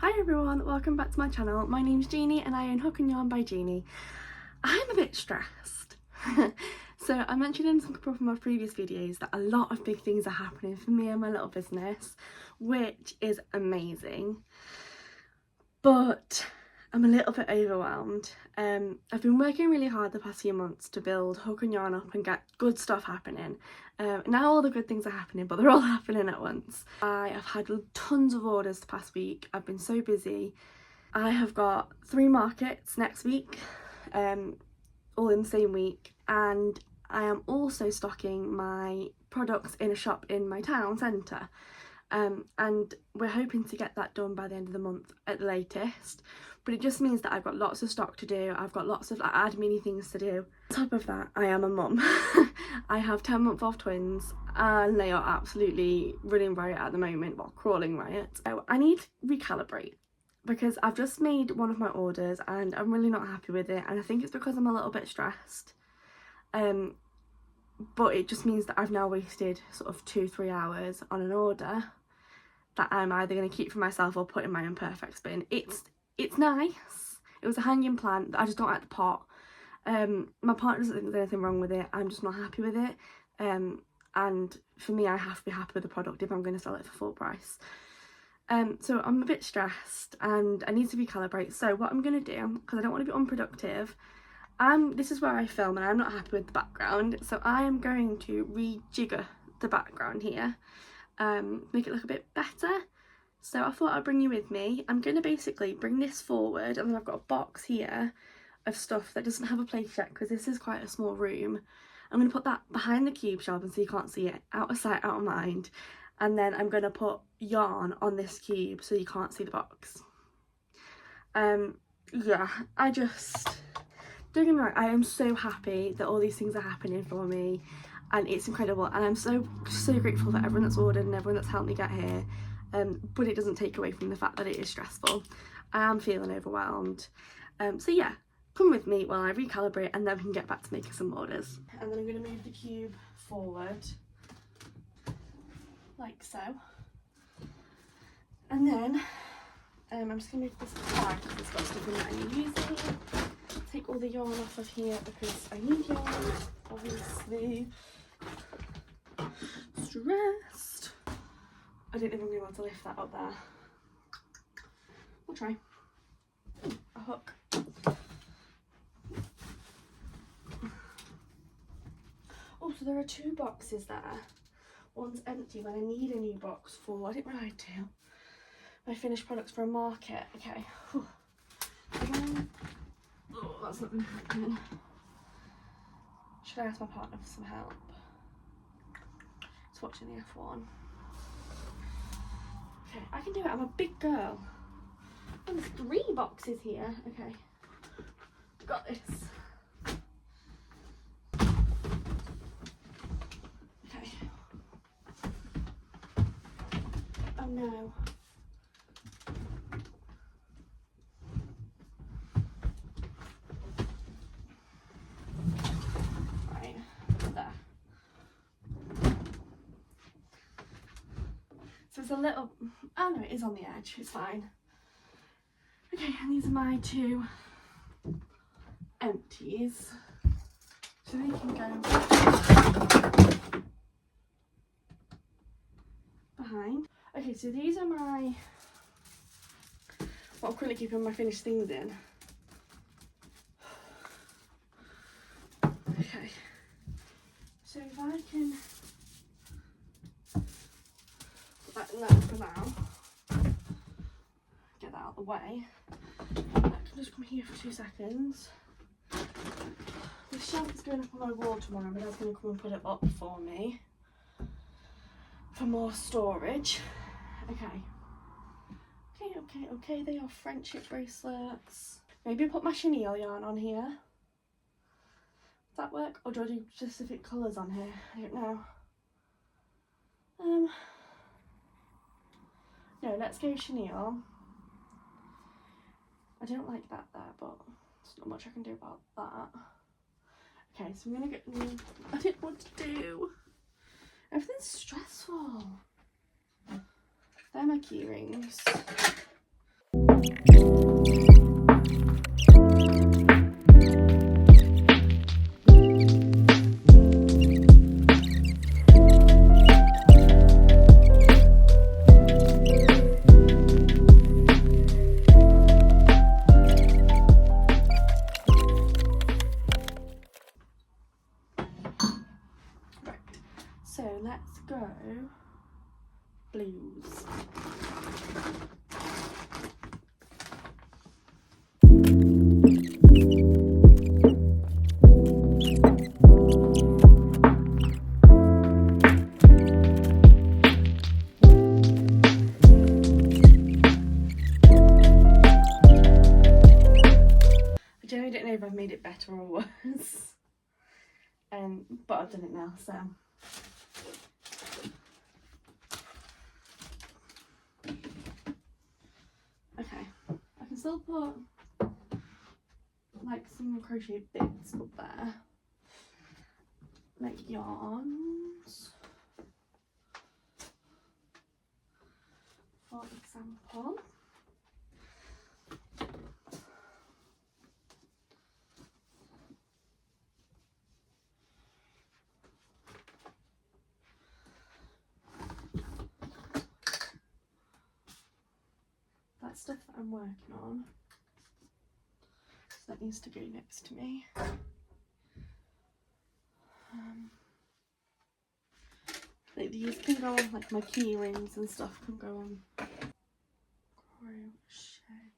Hi everyone, welcome back to my channel. My name's Jeannie and I own Hook and Yarn by Jeannie. I'm a bit stressed. So I mentioned in some of my previous videos that a lot of big things are happening for me and my little business, which is amazing. But I'm a little bit overwhelmed. I've been working really hard the past few months to build Hook and Yarn up and get good stuff happening. Now all the good things are happening, but they're all happening at once. I have had tons of orders the past week. I've been so busy. I have got 3 markets next week, all in the same week, and I am also stocking my products in a shop in my town centre. And we're hoping to get that done by the end of the month at the latest, but it just means that I've got lots of stock to do. I've got lots of admin things to do. On top of that, I am a mum. I have 10-month-old twins and they are absolutely running riot at the moment, well, crawling riot. So I need to recalibrate because I've just made one of my orders and I'm really not happy with it, and I think it's because I'm a little bit stressed. But it just means that I've now wasted sort of 2-3 hours on an order that I'm either going to keep for myself or put in my imperfects bin. It's nice. It was a hanging plant. I just don't like the pot. My partner doesn't think there's anything wrong with it. I'm just not happy with it. And for me, I have to be happy with the product if I'm going to sell it for full price. So I'm a bit stressed and I need to recalibrate. So what I'm going to do, because I don't want to be unproductive, this is where I film and I'm not happy with the background, so I am going to rejigger the background here, make it look a bit better. So I thought I'd bring you with me. I'm going to basically bring this forward, and then I've got a box here of stuff that doesn't have a place yet because this is quite a small room. I'm going to put that behind the cube shelf and so you can't see it, out of sight, out of mind. And then I'm going to put yarn on this cube so you can't see the box. Yeah, don't get me wrong, I am so happy that all these things are happening for me and it's incredible, and I'm so grateful for everyone that's ordered and everyone that's helped me get here, but it doesn't take away from the fact that it is stressful. I am feeling overwhelmed. So yeah, come with me while I recalibrate and then we can get back to making some orders. And then I'm going to move the cube forward like so, and then I'm just going to move this bag because it's got stuff in that I need using. Take all the yarn off of here because I need yarn, obviously. Stressed. I don't know if I'm going to be able to lift that up there. We'll try. A hook. Oh, so there are 2 boxes there. One's empty when I need a new box for, I didn't realise I do, my finished products for a market. Okay. Whew. Oh, that's not going to happen. Should I ask my partner for some help? He's watching the F1. Okay, I can do it. I'm a big girl. Oh, there's 3 boxes here. Okay. Got this. Okay. Oh no. So it's a little, oh no, it is on the edge, it's fine. Okay, and these are my 2 empties. So they can go behind. Okay, so these are my, what I'm currently keeping my finished things in. Okay, so if I can that in there for now, get that out of the way. I can just come here for 2 seconds. The shelf is going up on my wall tomorrow, but I was going to come and put it up for me for more storage. Okay, they are friendship bracelets. Maybe put my chenille yarn on here. Does that work? Or do I do specific colours on here? I don't know. No, let's go chenille. I don't like that there, but there's not much I can do about that. Okay, so I'm gonna get, I don't know what to do. Everything's stressful. They're my key rings. better or worse. But I've done it now, so. Okay, I can still put like some crochet bits up there, like yarns, for example. That's stuff that I'm working on, so that needs to go next to me. Like these can go on, like my key rings and stuff can go on crochet.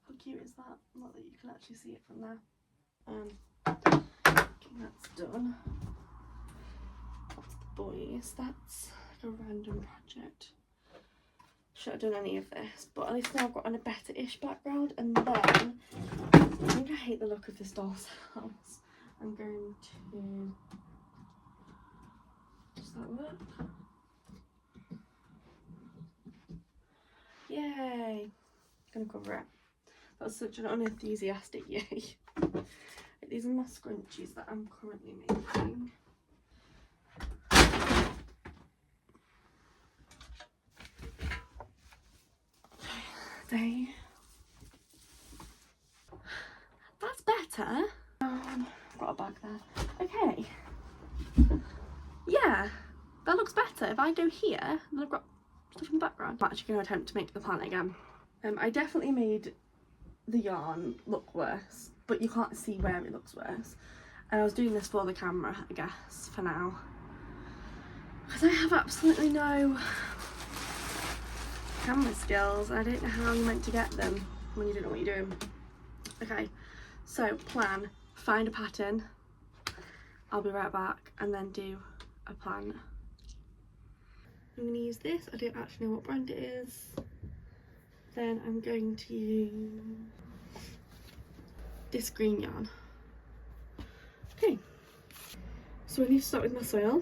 How cute is that? Not that you can actually see it from there. Okay, that's done. That's the boys. That's like a random project. Should have done any of this, but at least now I've got on a better-ish background. And then I think I hate the look of this doll's house. I'm going to. Does that work? Yay! I'm gonna cover it. That was such an unenthusiastic yay. These are my scrunchies that I'm currently making. That's better. Got a bag there. Okay. Yeah, that looks better. If I go here, then I've got stuff in the background. I'm actually going to attempt to make the plant again. I definitely made the yarn look worse, but you can't see where it looks worse. And I was doing this for the camera, I guess, for now. Because I have absolutely no camera skills. I don't know how you're meant to get them when you don't know what you're doing. Okay, so plan, find a pattern. I'll be right back and then do a plant. I'm going to use this. I don't actually know what brand it is. Then I'm going to use this green yarn. Okay, so I need to start with my soil.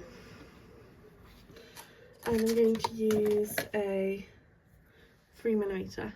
And I'm going to use a 3mm.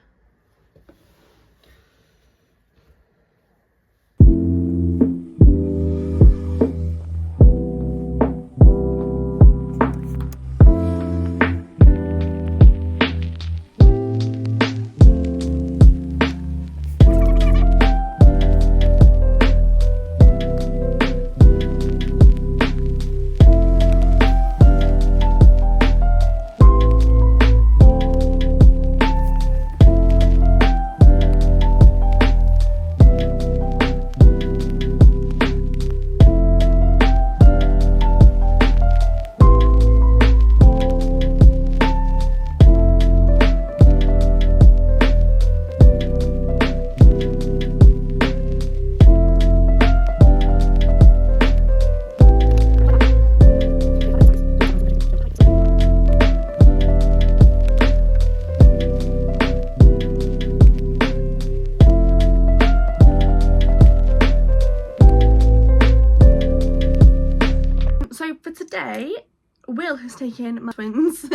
Will has taken my twins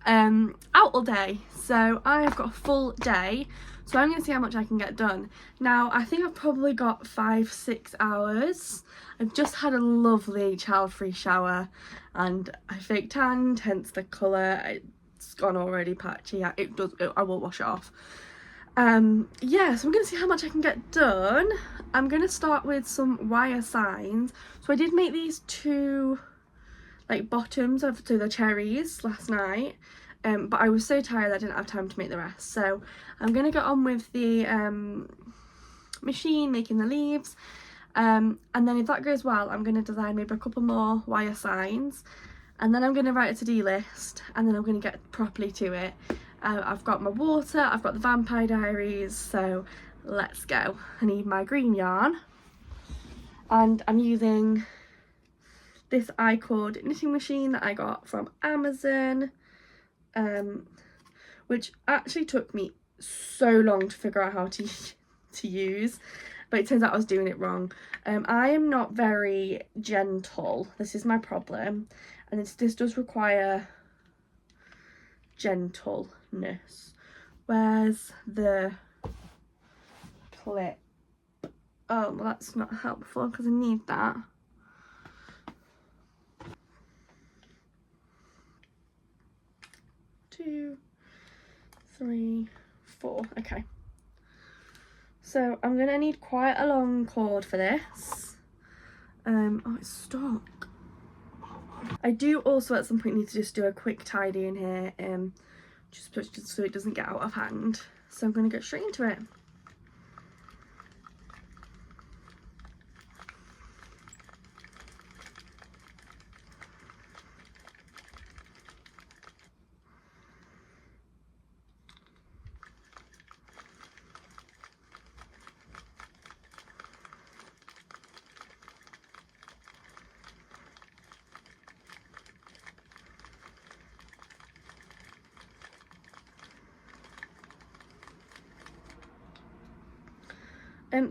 out all day, so I've got a full day, so I'm going to see how much I can get done. Now I think I've probably got 5-6 hours. I've just had a lovely child-free shower and I fake tanned, hence the colour. It's gone already patchy. I will wash it off. Yeah, so I'm going to see how much I can get done. I'm going to start with some wire signs. So I did make these two like bottoms of the cherries last night, but I was so tired I didn't have time to make the rest, so I'm gonna get on with the machine making the leaves, and then if that goes well I'm gonna design maybe a couple more wire signs, and then I'm gonna write a to-do list, and then I'm gonna get properly to it. I've got my water, I've got the Vampire Diaries, so let's go. I need my green yarn, and I'm using this I-cord knitting machine that I got from Amazon, which actually took me so long to figure out how to use, but it turns out I was doing it wrong. I am not very gentle. This is my problem, and this does require gentleness. Where's the clip? Oh, well, that's not helpful because I need that. Two, three, four. Okay. So I'm gonna need quite a long cord for this. Oh, it's stuck. I do also at some point need to just do a quick tidy in here, just so it doesn't get out of hand. So I'm gonna get straight into it.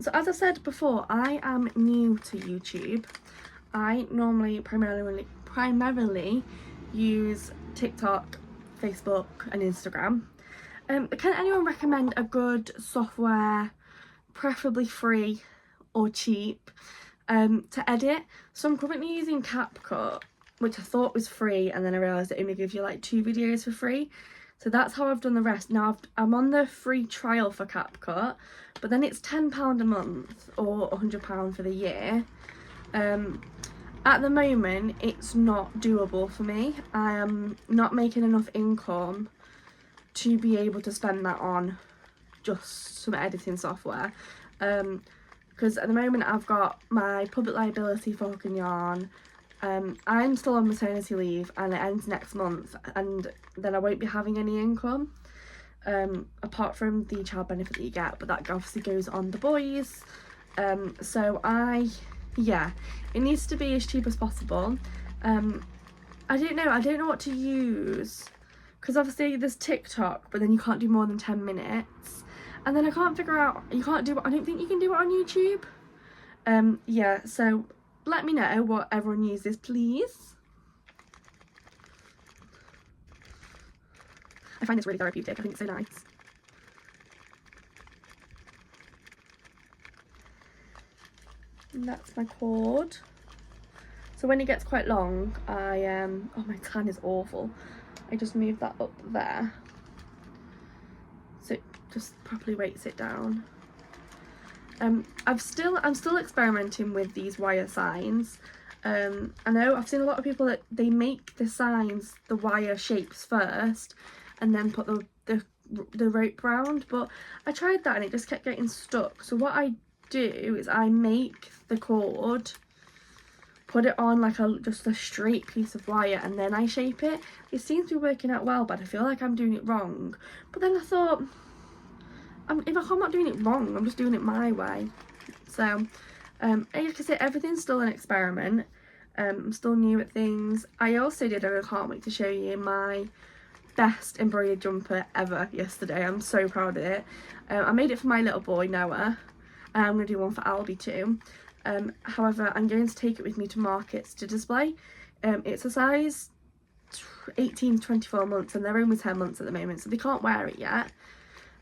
So as I said before, I am new to YouTube. I normally primarily use TikTok, Facebook and Instagram. Can anyone recommend a good software, preferably free or cheap, to edit? So I'm currently using CapCut, which I thought was free, and then I realised it only gives you like 2 videos for free. So that's how I've done the rest. Now I'm on the free trial for CapCut, but then it's £10 a month or £100 for the year. At the moment, it's not doable for me. I am not making enough income to be able to spend that on just some editing software. Because at the moment I've got my public liability for Hook and Yarn. I'm still on maternity leave and it ends next month, and then I won't be having any income apart from the child benefit that you get, but that obviously goes on the boys. So yeah, it needs to be as cheap as possible. I don't know what to use, because obviously there's TikTok, but then you can't do more than 10 minutes, and then I can't figure out, I don't think you can do it on YouTube. Yeah, so let me know what everyone uses, please. I find this really therapeutic. I think it's so nice. And that's my cord. So when it gets quite long, oh, my tan is awful. I just move that up there, so it just properly weights it down. I'm still experimenting with these wire signs. I know I've seen a lot of people that they make the signs, the wire shapes first, and then put the rope round, but I tried that and it just kept getting stuck. So what I do is I make the cord, put it on like just a straight piece of wire, and then I shape it. It seems to be working out well, but I feel like I'm doing it wrong. But then I thought, if I'm not doing it wrong, I'm just doing it my way. So like I say, everything's still an experiment. I'm still new at things. I also did, and I can't wait to show you, my best embroidered jumper ever yesterday. I'm so proud of it. I made it for my little boy Noah, and I'm going to do one for Albie too. However, I'm going to take it with me to markets to display. It's a size 18 to 24 months, and they're only 10 months at the moment, so they can't wear it yet.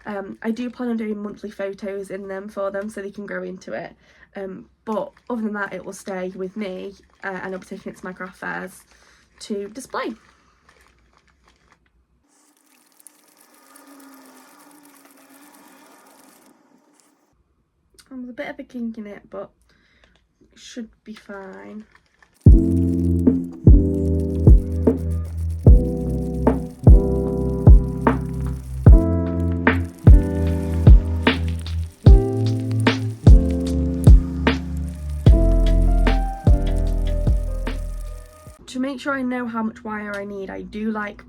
I do plan on doing monthly photos in them for them so they can grow into it, but other than that it will stay with me, and I'll be taking it to my craft fairs to display. There's a bit of a kink in it, but it should be fine. To make sure I know how much wire I need, I do like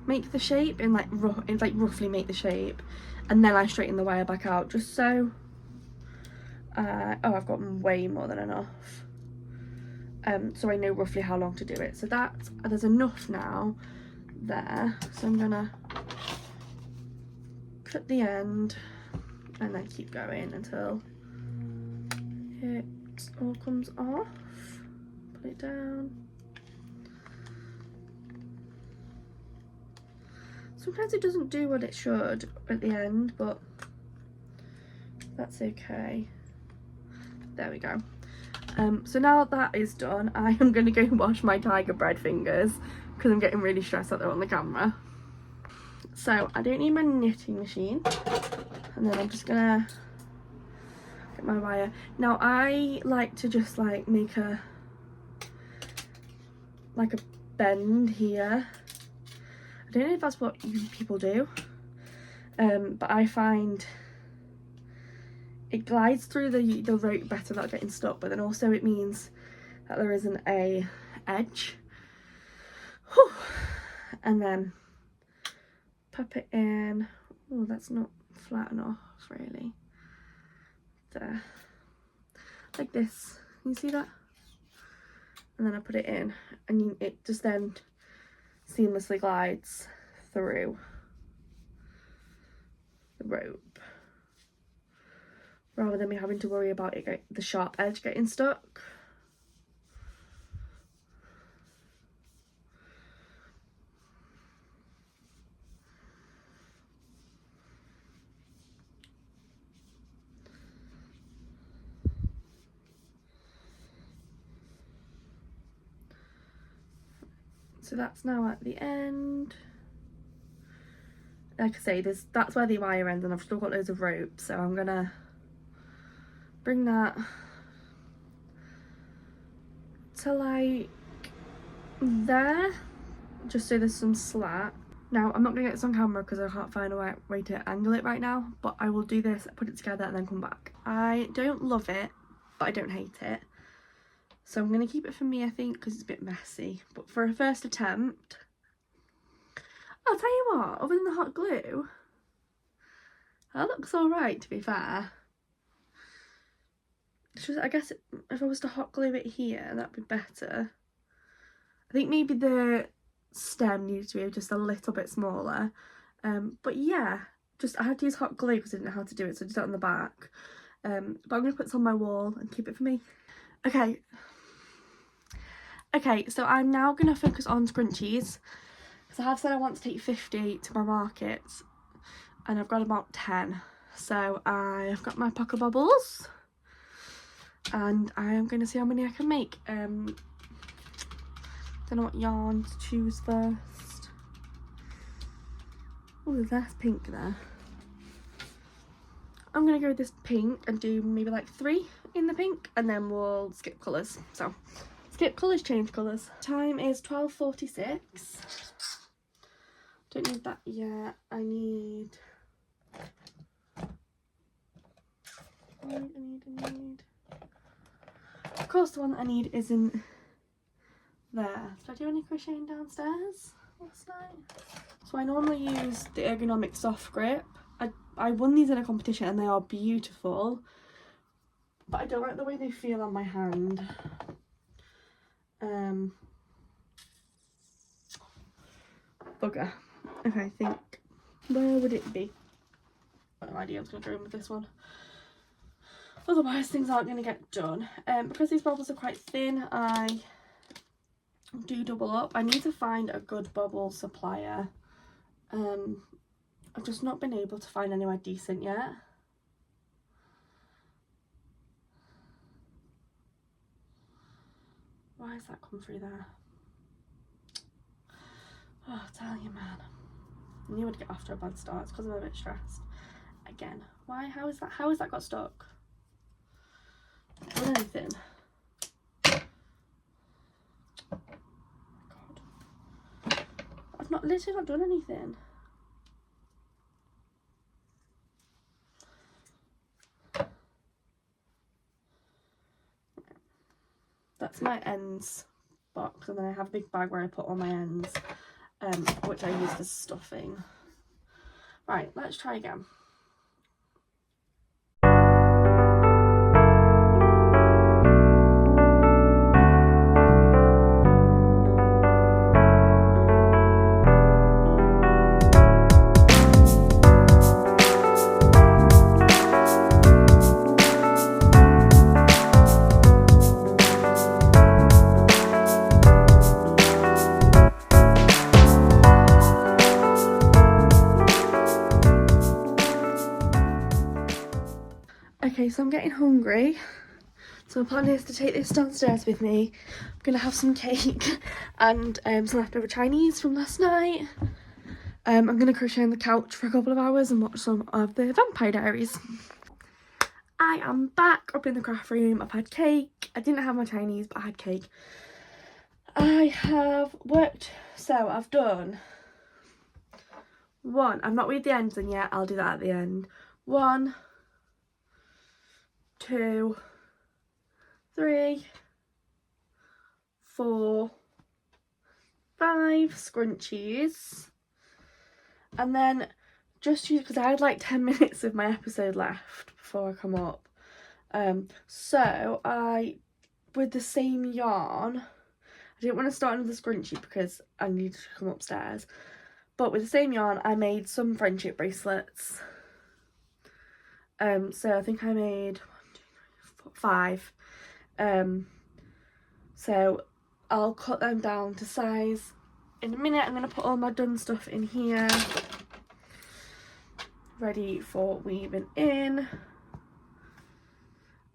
make the shape and like roughly make the shape, and then I straighten the wire back out, just so oh, I've got way more than enough, so I know roughly how long to do it. So that there's enough now there, so I'm gonna at the end and then keep going until it all comes off. Put it down. Sometimes it doesn't do what it should at the end, but that's okay. There we go. So now that is done, I am going to go wash my tiger bread fingers because I'm getting really stressed that they're on the camera. So I don't need my knitting machine, and then I'm just gonna get my wire. Now I like to just like make a bend here. I don't know if that's what you people do, but I find it glides through the rope better without getting stuck, but then also it means that there isn't a edge. Whew. And then pop it in. Oh, that's not flat enough really. There, like this. Can you see that? And then I put it in, and it just then seamlessly glides through the rope, rather than me having to worry about the sharp edge getting stuck. So that's now at the end. Like I say, that's where the wire ends, and I've still got loads of rope, so I'm gonna bring that to like there, just so there's some slack. Now I'm not gonna get this on camera because I can't find a way to angle it right now, but I will do this, put it together, and then come back. I don't love it, but I don't hate it. So I'm going to keep it for me, I think, because it's a bit messy. But for a first attempt, I'll tell you what, other than the hot glue, that looks alright, to be fair. It's just, I guess if I was to hot glue it here, that'd be better. I think maybe the stem needs to be just a little bit smaller. But yeah, I had to use hot glue because I didn't know how to do it, so I did it on the back. But I'm going to put this on my wall and keep it for me. Okay, so I'm now going to focus on scrunchies, because I have said I want to take 50 to my markets, and I've got about 10. So I've got my pocket bubbles, and I am going to see how many I can make. Don't know what yarn to choose first. Oh, there's less pink there. I'm going to go with this pink and do maybe like 3 in the pink, and then we'll skip colours. So skip colours, change colours. Time is 12:46. Don't need that yet. I need. Of course, the one that I need isn't there. Did I do any crocheting downstairs last night? So I normally use the ergonomic soft grip. I won these in a competition and they are beautiful, but I don't like the way they feel on my hand. Bugger. Okay, I think, where would it be? I have no idea. I'm just going to go in with this one. Otherwise things aren't going to get done. Because these bubbles are quite thin, I do double up. I need to find a good bubble supplier. I've just not been able to find anywhere decent yet. Why has that come through there? Oh, I tell you, man. I knew I'd get off to a bad start. It's because I'm a bit stressed. Again. Why? How has that got stuck? Done anything? God. I've literally not done anything. That's my ends box, and then I have a big bag where I put all my ends, which I use as stuffing. Right, let's try again. Okay, so I'm getting hungry. So my plan is to take this downstairs with me. I'm going to have some cake and some leftover Chinese from last night. I'm going to crochet on the couch for a couple of hours and watch some of the Vampire Diaries. I am back up in the craft room. I've had cake. I didn't have my Chinese, but I had cake. I have worked, so I've done one. I've not weighed the ends in yet. I'll do that at the end. 1, 2, 3, 4, 5 scrunchies. And then just because I had like 10 minutes of my episode left before I come up. So with the same yarn, I didn't want to start another scrunchie because I needed to come upstairs. But with the same yarn, I made some friendship bracelets. So I think I made 1, 2, 3, 4, 5. So I'll cut them down to size in a minute. I'm going to put all my done stuff in here, ready for weaving in.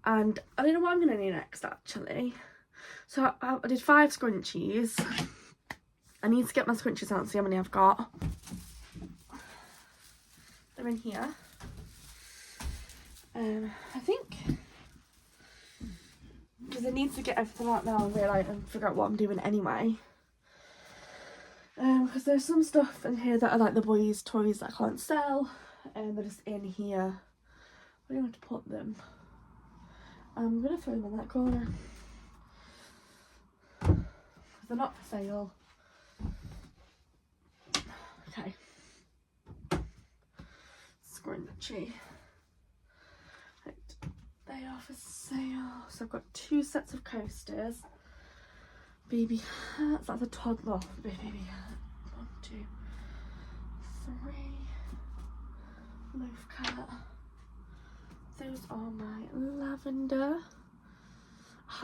And I don't know what I'm going to do next, actually. So I did 5 scrunchies. I need to get my scrunchies out and see how many I've got. They're in here. I think because I need to get everything out now and realise and figure out what I'm doing anyway. Because there's some stuff in here that are like the boys' toys that I can't sell, and they're just in here. Where do you want to put them? I'm gonna throw them in that corner. They're not for sale. Okay. Scrunchie. Right. They are for sale. So I've got 2 sets of coasters. Baby hats. That's a toddler baby hat. 1, 2, 3. Loaf cat. Those are my lavender.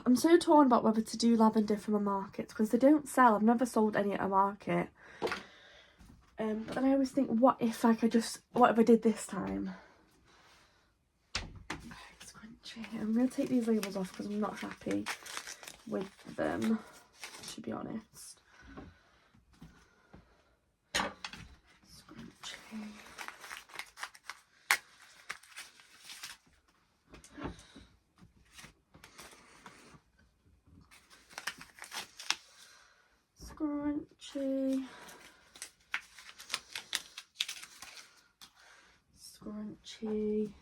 I'm so torn about whether to do lavender from a market because they don't sell. I've never sold any at a market. But then I always think, what if I did this time? Okay, scrunchie. I'm going to take these labels off because I'm not happy with them, to be honest. Scrunchie. Scrunchie. Scrunchie.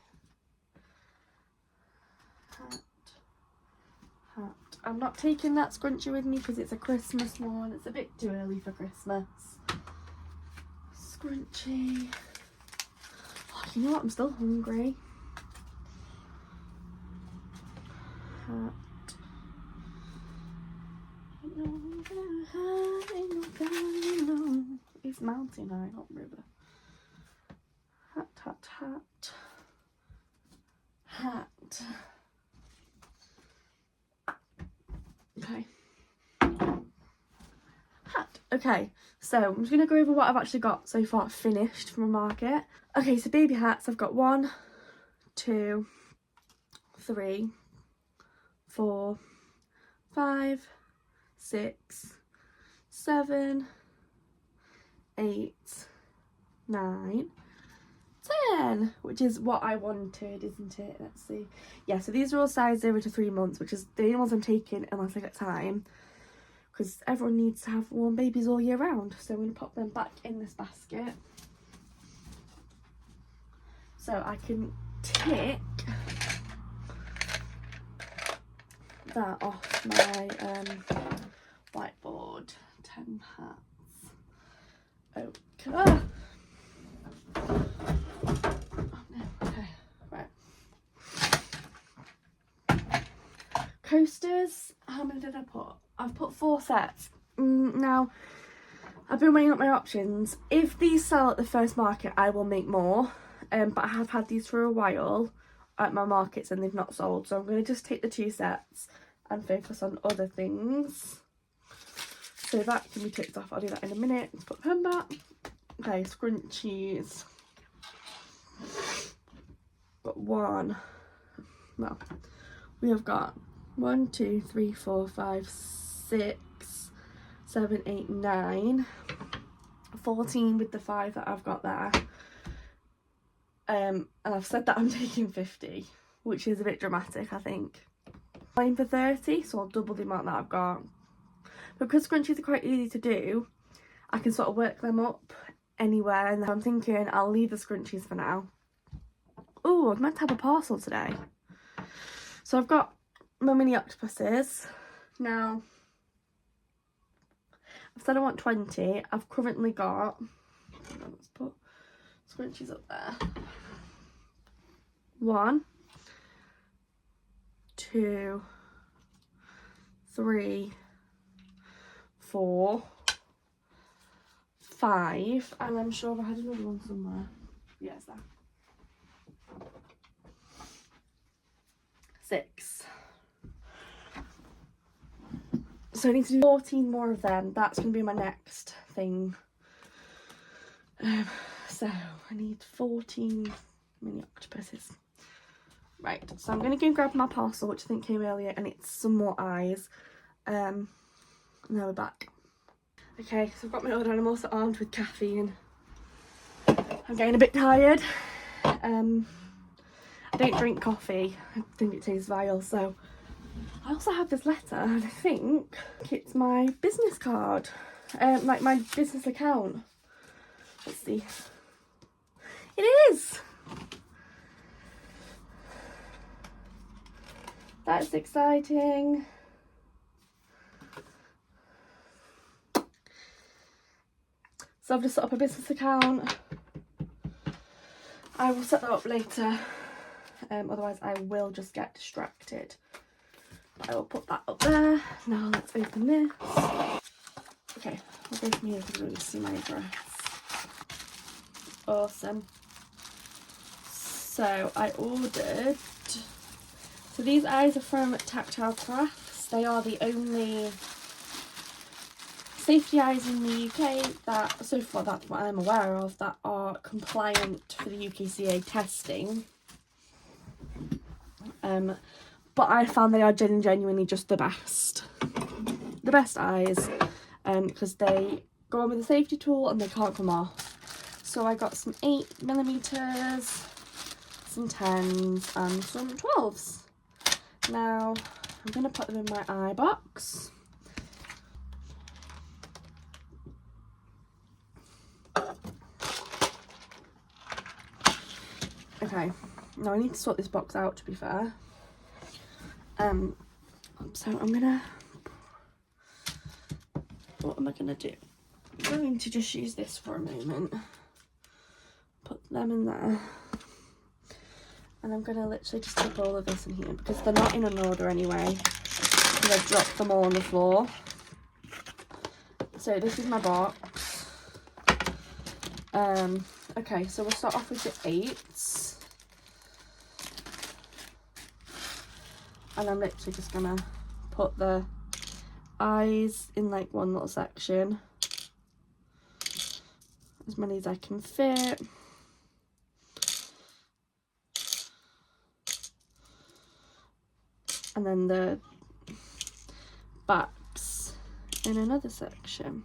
Hat. I'm not taking that scrunchie with me because it's a Christmas one. It's a bit too early for Christmas. Scrunchie. Oh, you know what? I'm still hungry. Hat. It's mountain high, not river. Hat, hat, hat. Hat. Okay. Hat. Okay, so I'm just going to go over what I've actually got so far finished from a market. Okay, so baby hats, I've got 1, 2, 3, 4, 5, 6, 7, 8, 9, 10, which is what I wanted, isn't it? Let's see. Yeah, so these are all size 0 to 3 months, which is the only ones I'm taking unless I get time, because everyone needs to have warm babies all year round. So I'm going to pop them back in this basket so I can tick that off my whiteboard. 10 hats. Okay. Ah! Oh no, okay, right. Coasters, how many did I put? I've put 4 sets. Now, I've been weighing up my options. If these sell at the first market, I will make more. But I have had these for a while at my markets and they've not sold. So I'm going to just take the 2 sets and focus on other things. So that can be ticked off. I'll do that in a minute. Let's put pen back. Okay, scrunchies. Got 1, well, we have got 1, 2, 3, 4, 5, 6, 7, 8, 9, 14 with the 5 that I've got there. And I've said that I'm taking 50, which is a bit dramatic, I think. I'm for 30, so I'll double the amount that I've got. Because scrunchies are quite easy to do, I can sort of work them up anywhere, and I'm thinking I'll leave the scrunchies for now. Oh, I was meant to have a parcel today. So I've got my mini octopuses. Now, I've said I want 20. I've currently got, let's put scrunchies up there. 1, 2, 3, 4, 5, and I'm sure I had another one somewhere. Yeah, it's there. 6. So I need to do 14 more of them. That's going to be my next thing. So I need 14 mini octopuses. Right, so I'm going to go grab my parcel, which I think came earlier, and it's some more eyes. And now we're back. Okay, so I've got my order and I'm also armed with caffeine. I'm getting a bit tired. I don't drink coffee. I think it tastes vile, so I also have this letter, and I think it's my business card. Like my business account. Let's see. It is! That's exciting. So I've just set up a business account. I will set that up later. Otherwise I will just get distracted. I will put that up there. Now let's open this. Okay, I'll go from here because I don't see my address. Awesome. So I ordered, so these eyes are from Tactile Crafts. They are the only safety eyes in the UK that, so far that's what I'm aware of, that are compliant for the UKCA testing. But I found they are genuinely just the best eyes, because they go on with a safety tool and they can't come off. So I got some 8mm, some 10s and some 12s. Now I'm going to put them in my eye box. Okay, now I need to sort this box out, to be fair. So I'm gonna, what am I gonna do? I'm going to just use this for a moment. Put them in there. And I'm gonna literally just put all of this in here because they're not in an order anyway. Because I've dropped them all on the floor. So this is my box. Okay, so we'll start off with the 8s. And I'm literally just gonna put the eyes in like one little section. As many as I can fit. And then the backs in another section.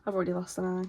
I've already lost an eye.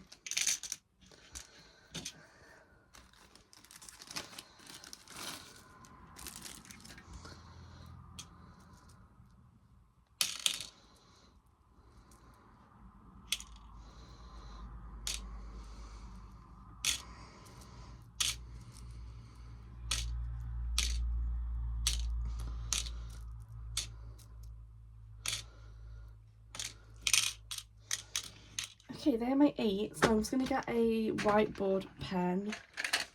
Okay, they're my 8s. So I'm just going to get a whiteboard pen,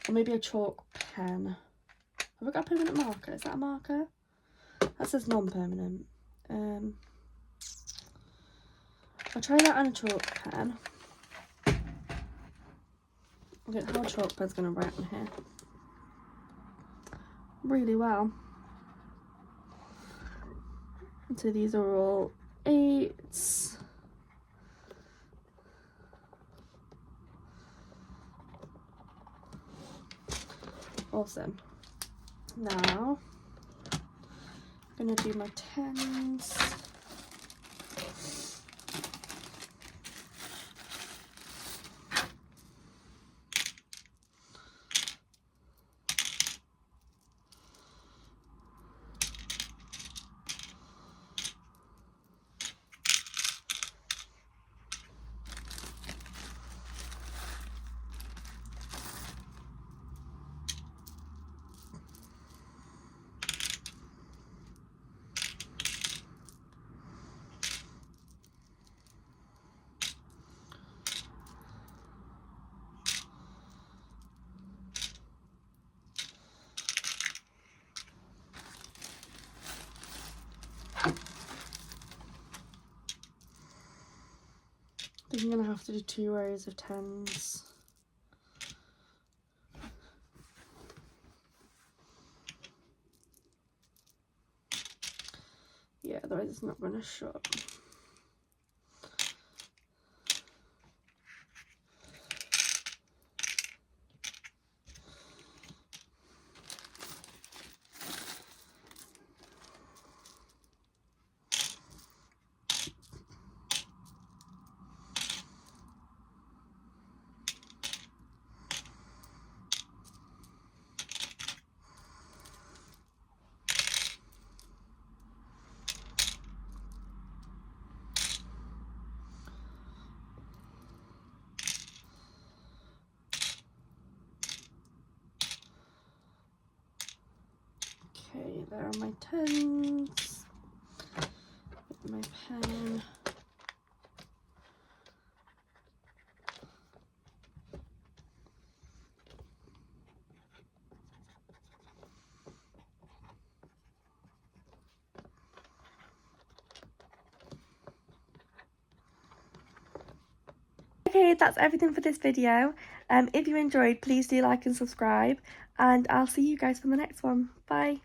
or maybe a chalk pen. Have I got a permanent marker? Is that a marker? That says non-permanent. I'll try that on a chalk pen. I don't know how a chalk pen's going to write on here. Really well. So these are all 8s. Awesome. Now I'm going to do my 10s. I think I'm going to have to do 2 rows of 10s. Yeah, otherwise it's not going to show up. Okay, there are my 10s. With my pen. Okay, that's everything for this video. If you enjoyed, please do like and subscribe, and I'll see you guys for the next one. Bye.